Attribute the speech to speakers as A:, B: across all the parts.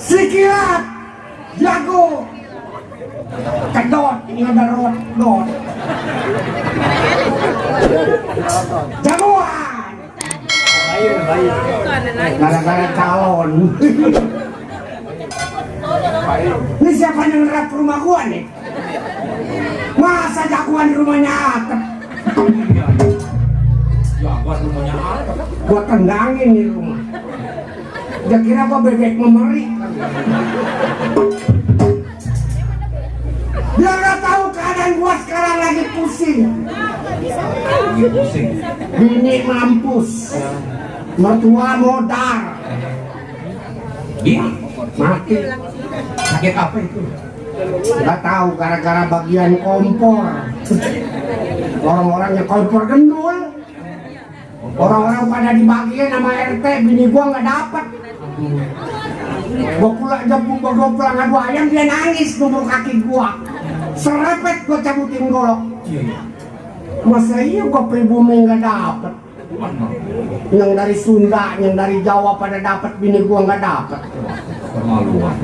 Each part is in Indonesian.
A: Sikilat jago kedot ngedarot dot jagoan gara-gara calon. Ini siapa yang ngerap rumah gua nih? Masa jagoan di rumahnya Atep?
B: Jagoan rumahnya Atep.
A: Gua tendangin di rumah. Dia kira gua bebek memeri. Dia nggak tahu keadaan gua sekarang lagi pusing. Bini mampus, mertua modal,
B: Bini
A: mati.
B: sakit apa itu?
A: Nggak tahu gara-gara bagian kompor. Orang-orangnya kompor gendul. Orang-orang pada dibagiin sama RT, bini gua nggak dapet. Gua pulang ngadu ayam, dia nangis nubur kaki gua. Serepet gua cabutin golok. Masa iya gua pribumi nggak dapet? Yang dari Sunda, yang dari Jawa pada dapet, bini gua nggak dapet.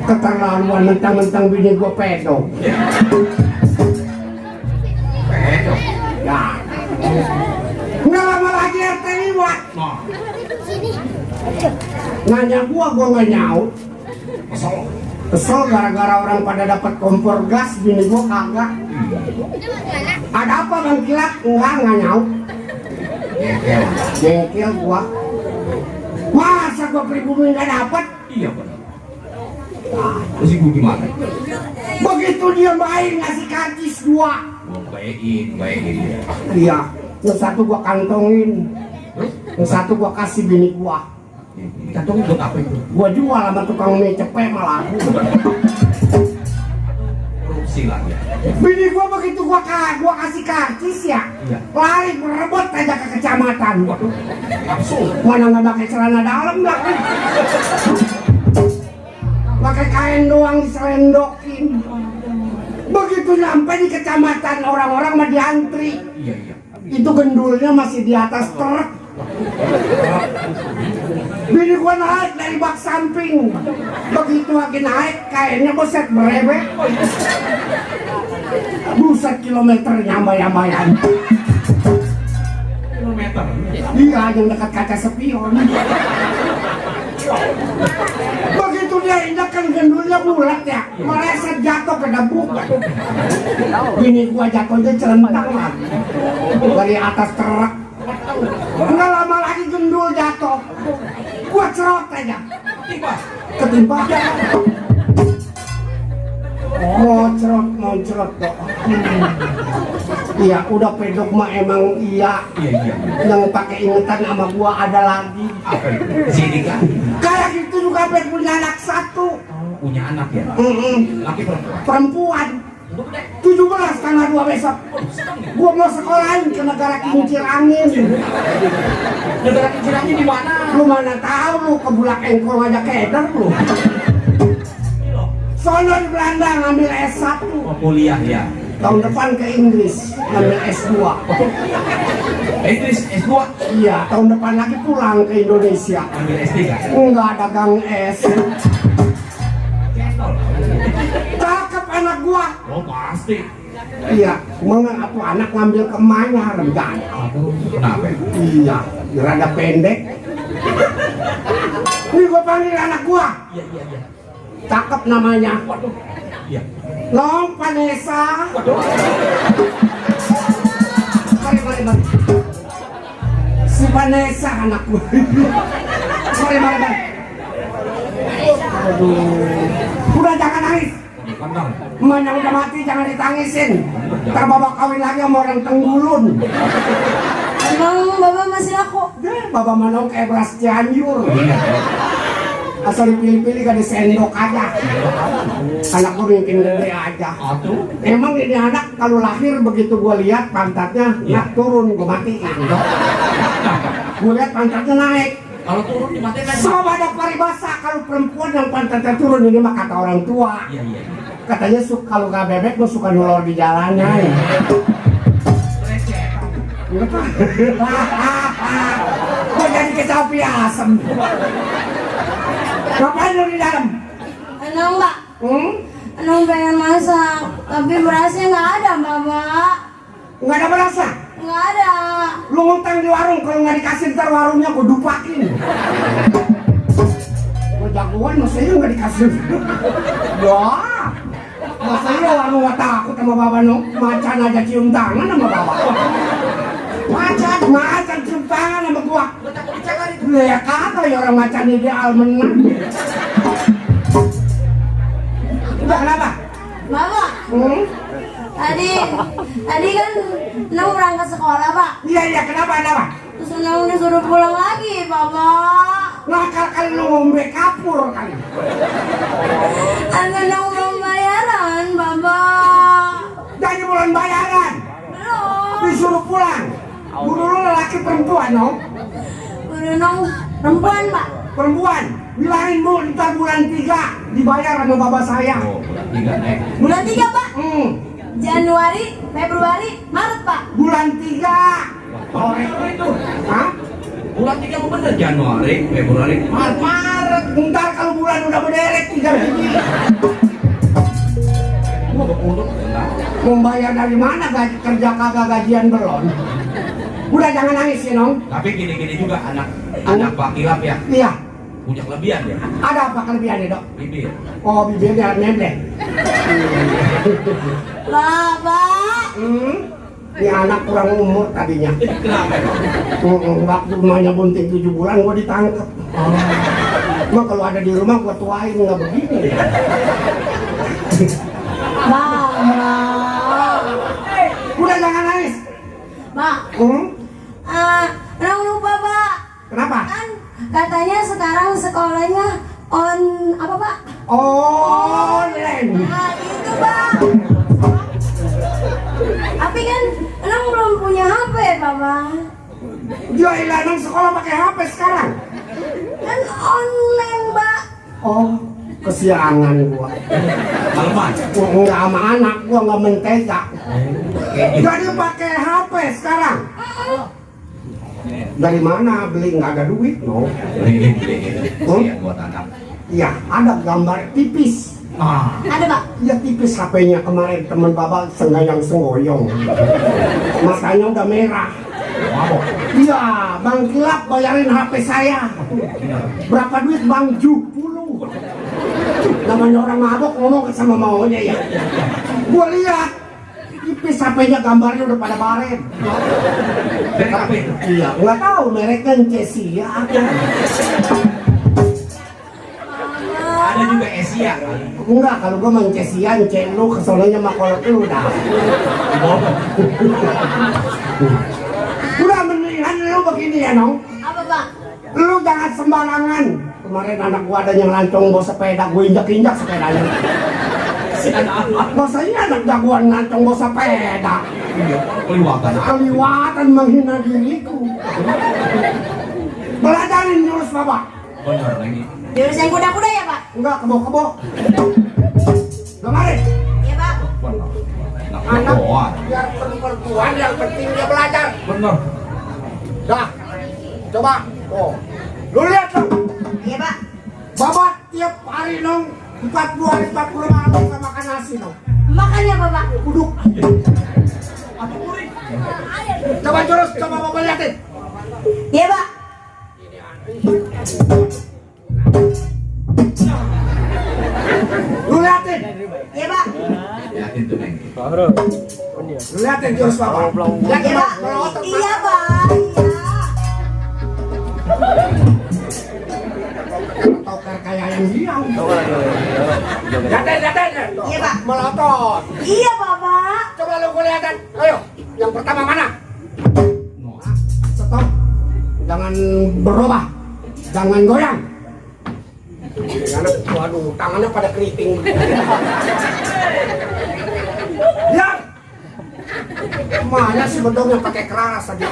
A: Keterlaluan, mentang-mentang bini gua pedo.
B: Pedo?
A: Ya. Nggak lama lagi RT liwat. Nanya gua nggak nyaut. Kesel gara-gara orang pada dapat kompor gas, bini gua kagak. Ada apa Bang Kilat? Enggak nyaut. Jengkel gua. Masa gua pribumi nggak dapat?
B: Iya benar. Terus ibu gimana?
A: Begitu dia main ngasih karcis gua.
B: Bayain ya.
A: Iya, yang satu gua kantongin, yang satu gua kasih bini gua.
B: Kantong buat apa itu?
A: Gua jual sama tukang mie cepet malah.
B: Korupsi lah ya.
A: Bini gua begitu gua kasih karcis ya,
B: Iya.
A: lari berebut aja ke kecamatan.
B: Langsung.
A: Mana nggak pakai celana dalam lah, pakai kain doang diselendokin. Begitu nyampe di kecamatan, orang-orang mah diantri.
B: Iya.
A: Itu gendulnya masih di atas truk. Bini gua naik dari bak samping. Begitu lagi naik, kainnya boset merewek. Buset kilometernya bayang-bayang.
B: Kilometer.
A: Iya, yang dekat kaca spion. Begitu dia injakan gendulnya bulat ya, meleset jatuh ke debuk. Bini gua jatuhnya celentang lah dari atas truk. Nggak lama lagi gendul jatuh, gua cerot aja, ketimpa. Mau cerot kok. Iya, udah pedok mah emang iya. Yang pakai ingetan sama gua ada lagi.
B: Apa itu? Sini kan?
A: Kayak gitu juga pet punya anak satu.
B: Punya anak ya? Laki perempuan?
A: Perempuan. 17 tanggal 2 besok. Gua mau sekolahin ke negara kincir angin.
B: Negara kincir angin di mana?
A: Lu mana tahu lu ke Bulak Engkol aja keder lu. Sono di Belanda ngambil S1.
B: Kuliah ya.
A: Tahun depan ke Inggris ngambil S2.
B: Inggris S2?
A: Iya, tahun depan lagi pulang ke Indonesia.
B: Ambil SD kan?
A: Enggak dagang es. Cakep anak gua.
B: Oh pasti.
A: Iya, cuma atuh anak ngambil ke emaknya rendah.
B: Kenapa?
A: Iya, rada pendek. Ini gua panggil anak gua.
B: Iya.
A: Cakep namanya.
B: Waduh. Iya.
A: Long Vanessa.
B: Waduh.
A: Mari. Si Vanessa anak gua. Mari. Aduh. Udah jangan nangis. Emaknya udah mati jangan ditangisin. Ntar bapak kawin lagi sama orang Tenggulun.
C: Emang bapak masih laku?
A: Bapak Manong kayak beras Cianjur. Asal dipilih-pilih gak disendok aja. Anak gue bikin gede aja. Emang ini anak kalau lahir begitu gue lihat pantatnya nggak turun, gue matiin. Gue lihat pantatnya naik.
B: Kalau turun dimatiin lagi.
A: Sama ada paribasa kalau perempuan yang pantatnya turun, ini mah kata orang tua.
B: Iya.
A: Katanya kalau gak bebek gue suka nulor di jalannya. Gue pakai sapi asem. Ngapain lu di dalam?
C: Enong mbak, Enong pengen masak, tapi berasnya nggak ada bapak.
A: Nggak ada berasa?
C: Nggak ada.
A: Lu ngutang di warung, kalau nggak dikasih ntar warungnya gue dupakin. Gue jagoan, masanya nggak dikasih. Wah, masanya warung nggak takut sama bapak no? Macan aja cium tangan sama bapak. Macan cium tangan sama gua. Ya kagak ya orang macan ideal menang. Udah kenapa?
C: Bapak, tadi kan Enong berangkat sekolah pak.
A: Iya kenapa?
C: Terus Enong disuruh pulang lagi bapak.
A: Nakal kali lu ngombe kapur kali.
C: Enong belum bayaran bapak.
A: Jadi bulan bayaran.
C: Belum.
A: Disuruh pulang. Guru lu lelaki perempuan no?
C: Udah Enong perempuan pak.
A: Perempuan. Bilangin bu, ntar bulan 3 dibayar sama bapak saya.
B: Oh, bulan 3 nek.
C: Bulan 3 pak. Januari, Februari, Maret pak.
A: Bulan 3.
B: Oh, itu.
A: Hah?
B: Bulan 3 mau bener Januari, Februari,
A: Maret. Ntar kalau bulan udah berderet 3 biji.
B: Gua berpuluh enggak.
A: Membayar dari mana kerja kagak gajian belum? Udah jangan nangis ya nong.
B: Tapi gini-gini juga anak Pak Kilap ya.
A: Iya.
B: Punya kelebihan ya.
A: Ada apa kelebihannya dok?
B: Bibir.
A: Oh bibirnya nemblek.
C: Bapak.
A: Ini anak kurang umur tadinya.
B: Kenapa ya?
A: Waktu rumahnya bunting 7 bulan gua ditangkap. Cuma kalau ada di rumah gua tuain nggak begini.
C: Bapak.
A: Udah jangan nangis.
C: Mak. Enong lupa pak.
A: Kenapa?
C: Kan katanya sekarang sekolahnya on apa pak?
A: Online.
C: Nah itu pak. Tapi kan Enong belum punya HP bapak.
A: Dia ilanang sekolah pakai HP sekarang.
C: Kan online pak.
A: Oh, kesiangan gua.
B: Kaleman.
A: Enggak sama anak gua nggak mentega. Jadi pakai HP sekarang. Dari mana beli nggak ada duit no?
B: Beli. Kasihan buat anak.
A: Iya, ada gambar tipis.
C: Ada pak.
A: Iya tipis HP-nya kemarin teman bapak senggayang sengoyong. Matanya udah merah.
B: Mabok.
A: Iya, Bang Kilap bayarin HP saya. Berapa duit Bang? 70. Namanya orang mabok ngomong sama maunya ya. Gua lihat tipis HP-nya gambarnya udah pada baret.
B: Dari apa itu?
A: Iya, nggak tahu mereknya Cesia.
B: Ada juga Asia kali.
A: Enggak, kalau gua main Cesia, lu kesononya mah kolot lu dah. Udah mendingan lu begini ya nong.
C: Apa pak?
A: Lu jangan sembarangan. Kemarin anak gua ada yang lancong bawa sepeda, gua injak-injak sepedanya. Masanya anak jagoan lancong bawa sepeda.
B: Keliwatan.
A: Keliwatan menghina diriku. Belajarin jurus bapak.
B: Bener lagi.
C: Jurus yang kuda-kuda ya pak?
A: Enggak, kebo-kebo. Kemarin.
C: Iya pak.
B: Bener.
A: Anak
B: Doa.
A: biar perempuan yang penting dia belajar.
B: Bener.
A: Dah, coba. Oh, lu lihat dong.
C: Iya pak.
A: Bapak tiap hari nong 40 hari 40 malam kita makan nasi nong.
C: Makannya apa pak?
A: Duduk. Coba jurus, coba bapak liatin.
C: Iya pak.
A: Lu liatin.
C: Iya pak.
B: Yakin tuh Neng.
A: Lu liatin jurus bapak. Liatin
C: Iya
A: pak.
C: pak.
A: Kalau otak
C: Iya pak. Iya.
A: toker kayak yang diam. Liatin.
C: Iya pak.
A: Melotot.
C: Iya bapak.
A: Coba lu gue liatin. Ayo, yang pertama mana? Stop. Jangan berubah. Jangan goyang. Karena, waduh, tangannya pada keriting. Lihat. Mana sih bedongnya pakai keras aja.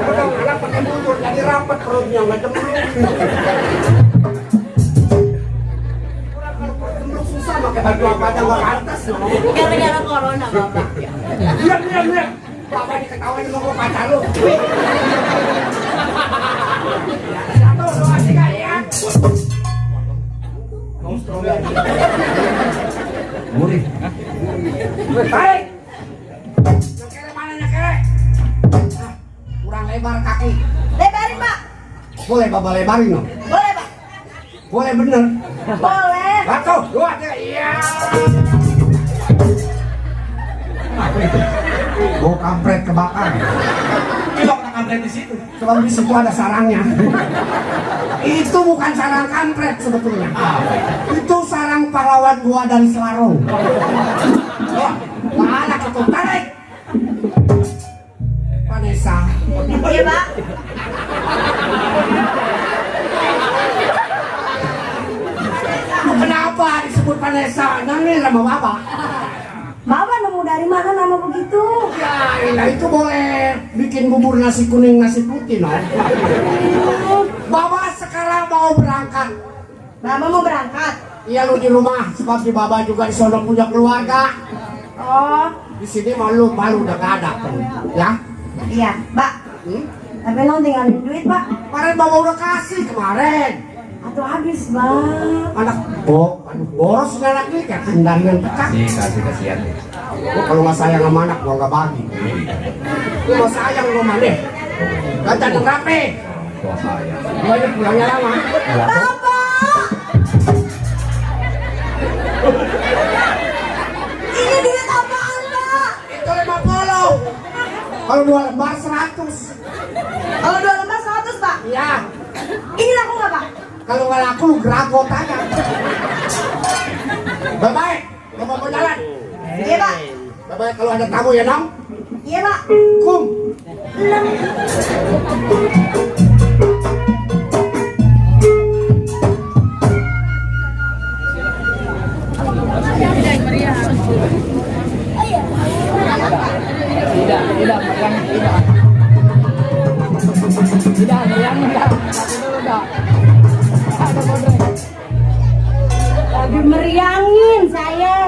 A: Bedong anak pakai mundur, jadi rapat perutnya nggak cemberut. Susah pakai baju apa aja nggak pantas.
C: Gara-gara corona bapak.
A: Lihat. Bapak diketawain sama gua pacar lu. Tarik. Yang kere mana yang kere? Nah, kurang lebar kaki.
C: Lebarin, Pak.
A: Boleh Bapak lebarin no?
C: Boleh, Pak.
A: Boleh bener.
C: Boleh.
A: Satu, dua, tiga. Iya. Apa itu? Bau kampret kebakar.
B: Ilok tak kampret di situ.
A: Kalau di situ ada sarangnya. Itu bukan sarang kampret sebetulnya. Itu sarang pahlawan gua dari Selarong. Oh, anak itu tarik. Vanessa.
C: Iya, Pak.
A: Kenapa disebut Vanessa? Nangis sama Bapak.
C: Bapak nemu dari mana nama begitu?
A: Ya, itu boleh bikin bubur nasi kuning nasi putih, no? Bapak sekarang mau berangkat.
C: Bapak mau berangkat?
A: Iya, lu di rumah, sebab di Bapak juga di sono punya keluarga.
C: Oh,
A: Di sini malu udah gak ada, ya?
C: iya, Pak. Tapi non tinggalin duit, Pak.
A: Kemarin Bapak udah kasih kemarin.
C: Atau habis, Bang.
A: Anak boros nggak lagi kayak kendalian pecah.
B: Kasih kasihan.
A: Gua kalau nggak sayang sama anak gua nggak bagi. Lu mau sayang gua mah deh. Ganti yang rapi.
B: Tua saya.
A: Gua ini pulangnya lama.
C: Bapak! Ini duit apaan, Pak?
A: Itu 50. Kalau 2 lembar 100.
C: Kalau 2 lembar 100, Pak.
A: Iya.
C: Ini laku nggak, Pak?
A: Kalau nggak laku lu geragot aja. Bye-bye. Bapak mau jalan.
C: Iya, Pak.
A: Bye-bye kalau ada tamu ya, Nong.
C: Iya, Pak.
A: Kum.
C: Lagi meriangin saya.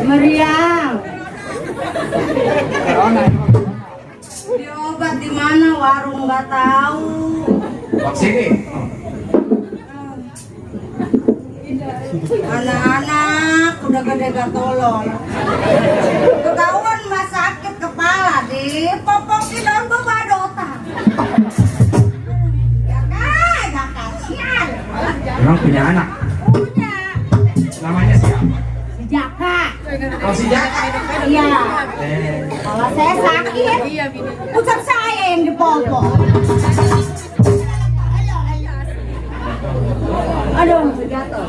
C: Meriang. Di obat di mana warung nggak tahu.
B: Sini.
C: Anak-anak udah gede gak tolong. Ketahuan mas sakit kepala dipopokin daun bebadotan. Ya kagak kasihan.
B: Emang punya anak?
C: Punya
B: Namanya siapa?
C: si Jaka.
B: Oh, si Jaka.
C: Iya. Kalau saya sakit, ucap saya yang dipopok. Aduh,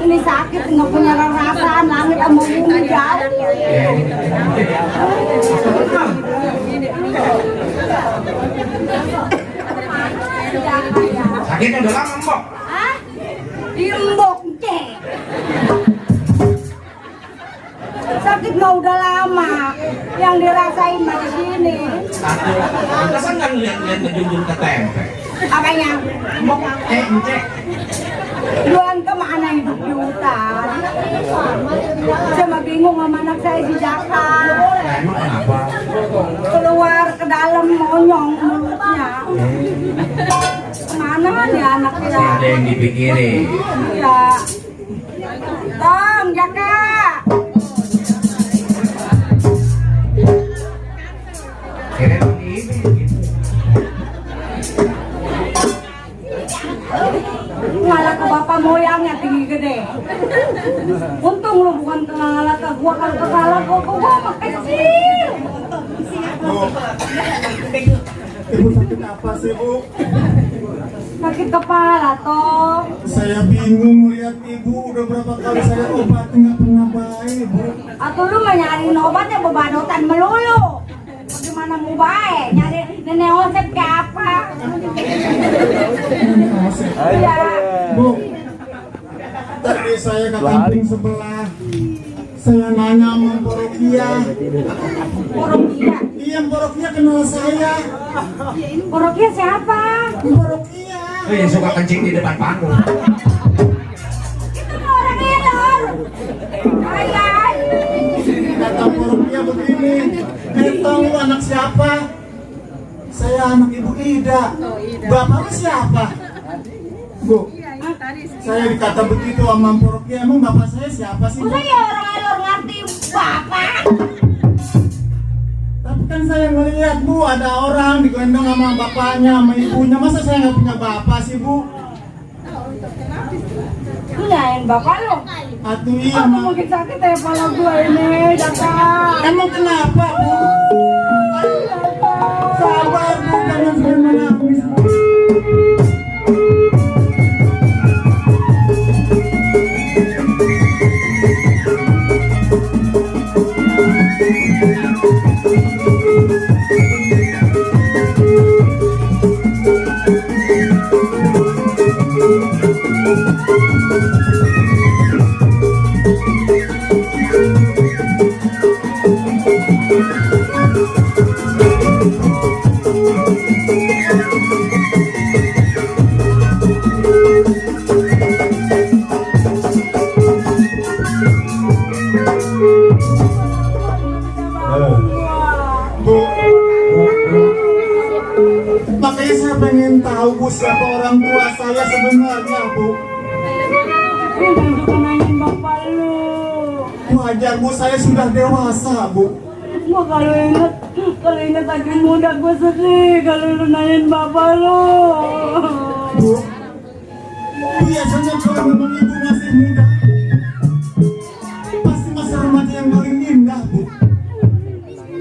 C: ini sakit nggak punya perasaan langit sama bumi jauh.
B: Sakitnya udah lama, Mbok.
C: Hah? Diembok, cek. Sakit mah udah lama, yang dirasain mah di sini.
B: Pantesan kan lihat-lihat ngejunjung ke tempe.
C: Apanya?
B: Mbok, cek.
C: Luan kemana hidup di hutan? Saya mah bingung sama anak saya si Jaka.
B: Emang kenapa?
C: Keluar ke dalam monyong mulutnya. Kemana nih anak
B: Pasti
C: kita?
B: ada yang dipikirin.
C: Ya. Tong, Jaka.
B: Kira ini gitu.
C: Ngalah ke bapak moyangnya tinggi gede. Untung lu bukan ngalah ke gua, kalau ke ngalah gua mah kecil.
D: Ibu sakit apa sih, Bu?
C: Sakit kepala, Tong.
D: Saya bingung lihat Ibu, udah berapa kali saya obatin nggak pernah baik, Bu.
C: Atau lu mah nyariin obatnya bebadotan melulu. Bagaimana mau baik? Nyari nenek osep ke apa? Iya.
D: Bu, tadi saya ke kampung sebelah. Saya nanya sama Porokia.
C: Porokia.
D: Iya, Porokia kenal saya.
C: Porokia siapa?
D: Porokia.
B: Oh, yang suka kencing di depan panggung.
C: Itu mah orang Iran. Ayah.
D: Kata Porokia begini, tahu lu anak siapa? Saya anak Ibu Ida. Bapak lu siapa? Bu, Saya dikata begitu sama Poroki, emang bapak saya siapa sih? Bu?
C: Saya orang ngerti bapak.
D: Tapi kan saya ngeliat Bu, ada orang digendong sama bapaknya, sama ibunya. Masa saya nggak punya bapak sih Bu?
C: Punyain bapak lo.
D: Atuh iya
C: Aku
D: mah.
C: mungkin sakit ya kepala gue ini, Jaka.
D: Emang kenapa Bu? Sabar Bu, jangan sampai menangis Bu. Bu, makanya saya pengen tahu Bu siapa orang tua saya sebenarnya Bu.
C: Jangan suka nanyain bapak lo.
D: Wajar Bu, saya sudah dewasa Bu.
C: Gua kalau inget lagi muda gue sedih kalau lu nanyain bapak lo.
D: Bu, biasanya kalau memang ibu masih muda, pasti masa remaja yang paling indah Bu.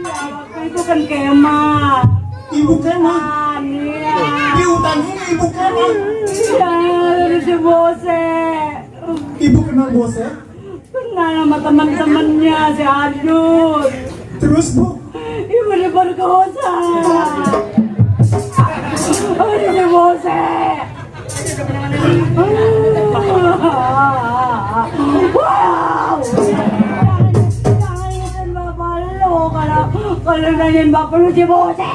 C: Ya, waktu itu kan kemah.
D: Ibu kemah,
C: Iya.
D: di hutan ini ibu kemah.
C: Iya, dari si Bose.
D: Ibu kenal bosnya?
C: Kenal sama teman-temannya si Adun.
D: Terus Bu,
C: Ibu diperkosa. Dari si Bose. Wow. Jangan ingetin bapak lo kalau nanyain bapak lo si Bose.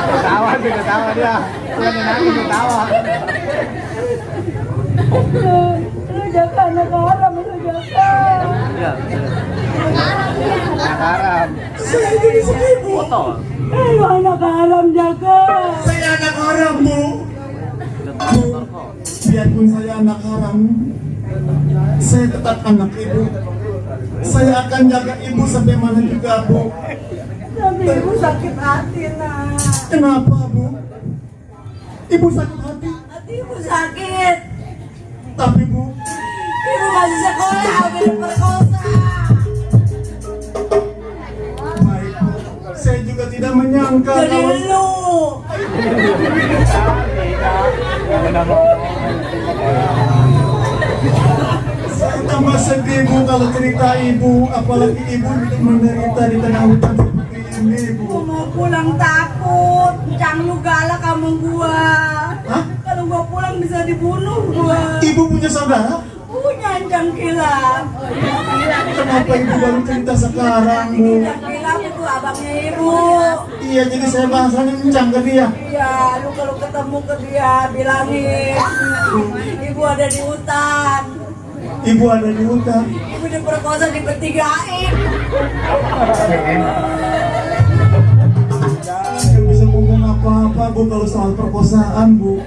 B: Ketawa sih, ketawa dia. Dia nangis ketawa.
C: Lu jaga anak haram, lu jaga.
B: Anak haram.
D: saya jadi sedih Bu.
C: Lu anak haram jaga.
D: Saya anak haram Bu. Bu, biarpun saya anak haram, saya tetap anak ibu. Saya akan jaga ibu sampai mana juga Bu.
C: Tapi ibu sakit hati nak.
D: Kenapa Bu? Ibu sakit hati.
C: Hati ibu sakit.
D: Tapi Bu,
C: Ibu masih sekolah udah diperkosa.
D: baik Bu, saya juga tidak menyangka
C: Jadi
D: kalau
C: lu.
D: saya tambah sedih Bu kalau cerita ibu, apalagi ibu hidup menderita di tengah hutan seperti ini Bu.
C: Gua mau pulang takut. Cang lu galak sama gua.
D: Hah?
C: Kalau gua pulang bisa dibunuh gua.
D: Ibu punya saudara?
C: Punya Cang Kilap.
D: Kenapa ibu baru cerita sekarang Bu?
C: Cang Kilap itu abangnya ibu.
D: Iya, jadi saya bahasanya kencang ke dia.
C: Iya, lu kalau ketemu ke dia bilangin ibu ada di hutan.
D: Ibu ada di hutan.
C: Ibu diperkosa dipertigain.
D: Nggak bisa ngomong apa-apa Bu kalau soal perkosaan Bu.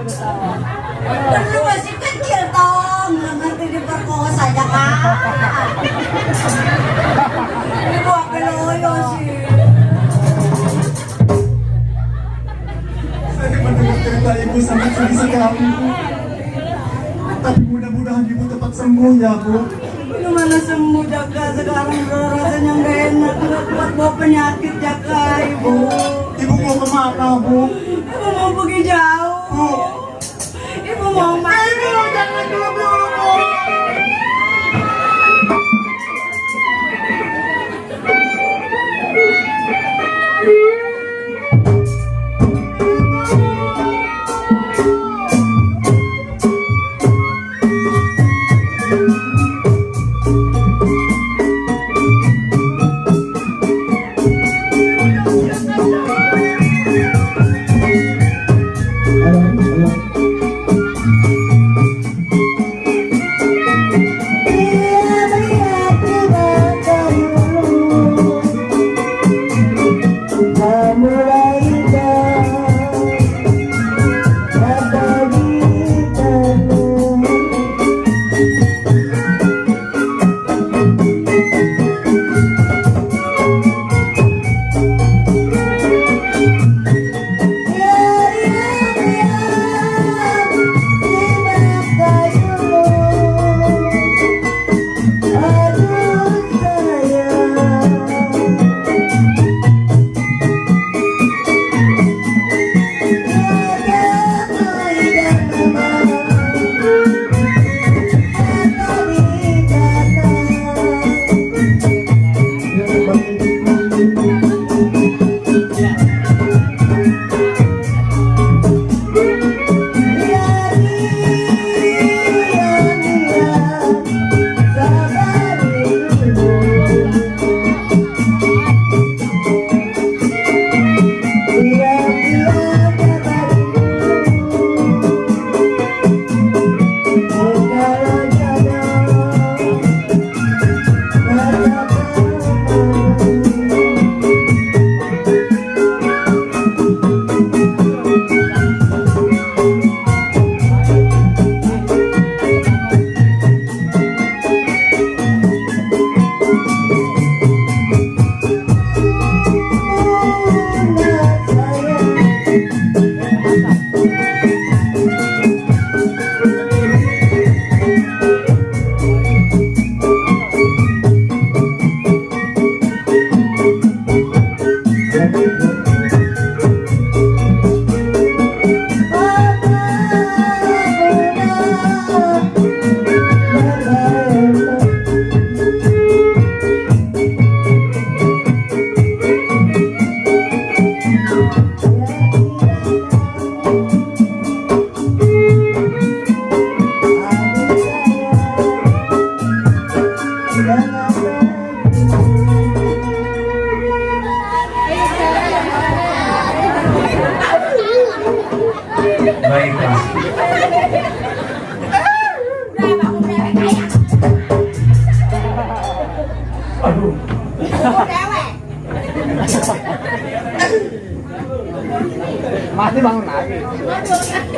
C: Kan lu masih kecil tong, nggak ngerti diperkosa aja kan. Ibu apa loyo sih?
D: Saya mendengar cerita ibu sangat sedih sekali Bu. Tapi mudah-mudahan ibu cepat sembuh ya Bu.
C: Lu mana sembuh Jaka, sekarang rasanya nggak enak, nggak kuat bawa penyakit Jaka ibu.
D: Ibu mau kemana Bu?
C: Ibu mau pergi jauh.
D: Bu,
C: Ibu mau main.
D: jangan dulu Bu.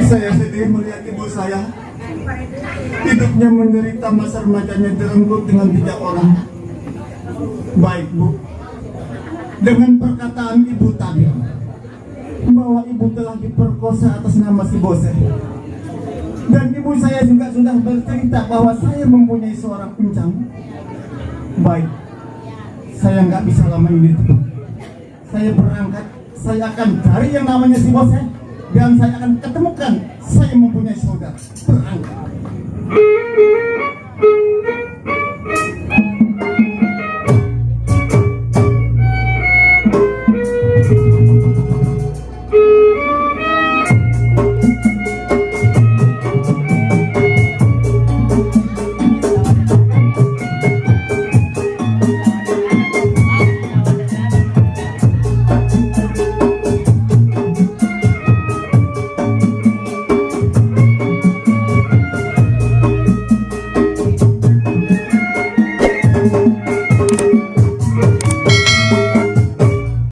D: Saya sedih melihat ibu saya. Hidupnya menderita masa remajanya direnggut dengan 3 orang. Baik Bu, dengan perkataan ibu tadi bahwa ibu telah diperkosa atas nama si Bose, dan ibu saya juga sudah bercerita bahwa saya mempunyai seorang pincang. Baik, saya nggak bisa lama ini tuh. Saya berangkat, saya akan cari yang namanya si Bose, dan saya akan ketemukan saya mempunyai saudara. Berangkat.